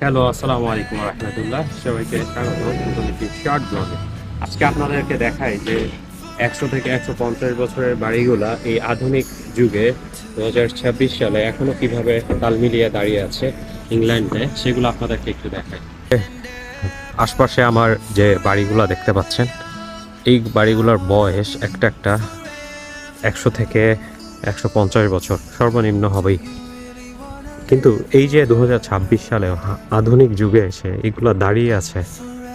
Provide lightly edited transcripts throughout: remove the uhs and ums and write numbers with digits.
Hello, আসসালামু আলাইকুম রহমতুল্লাহ। সবাইকে স্বাগত নতুন একটি শর্ট ব্লগে। আজকে আপনাদেরকে দেখাই যে 100 থেকে 150 বছরের বাড়িগুলা এই আধুনিক যুগে 2026 সালে এখনো কিভাবে তাল মিলিয়ে দাঁড়িয়ে আছে ইংল্যান্ডে, সেগুলো আপনাদেরকে একটু দেখাই। আশপাশে আমার যে বাড়িগুলা দেখতে পাচ্ছেন, এই বাড়িগুলোর বয়স একটা একটা 100 থেকে 150 বছর সর্বনিম্ন হবেই। কিন্তু এই যে 2026 সালে আধুনিক যুগে এসে এগুলো দাঁড়িয়ে আছে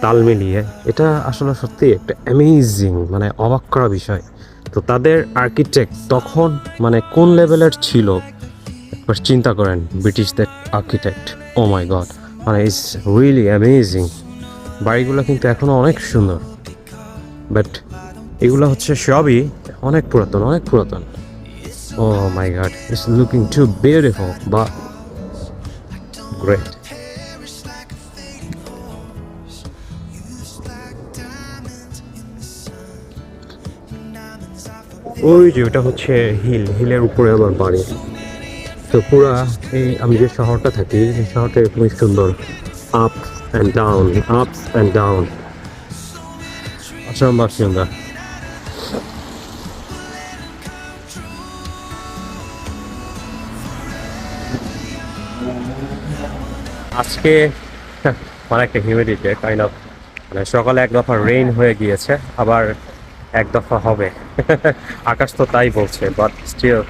তাল মিলিয়ে, এটা আসলে সত্যি একটা অ্যামেজিং, মানে অবাক করা বিষয়। তো তাদের আর্কিটেক্ট তখন মানে কোন লেভেলের ছিল একবার চিন্তা করেন। ব্রিটিশদের আর্কিটেক্ট, ও মাই গড, মানে ইটস রিয়েলি অ্যামেজিং। বাড়িগুলো কিন্তু এখনো অনেক সুন্দর, বাট এগুলো হচ্ছে সবই অনেক পুরাতন, অনেক পুরাতন। Oh my god, it's looking to beautiful বা গ্রেট। ওই যে ওটা হচ্ছে হিলের উপরে আবার বাড়ি। তো পুরা এই আমি যে শহরটা থাকি, এই শহরটা খুবই সুন্দর। Ups and down, ups and down, অসম্ভব সুন্দর। আজকে মানে একটা হিউমিডিটি কাইন্ড অফ, মানে সকালে এক দফা রেইন হয়ে গিয়েছে, আবার এক দফা হবে। আকাশ তো তাই বলছে, বাট স্টিল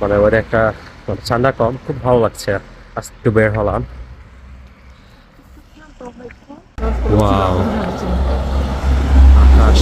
মানে ওদের একটা মানে ঠান্ডা কম, খুব ভালো লাগছে। আজকে একটু বের হলাম। ওয়াও, আকাশ।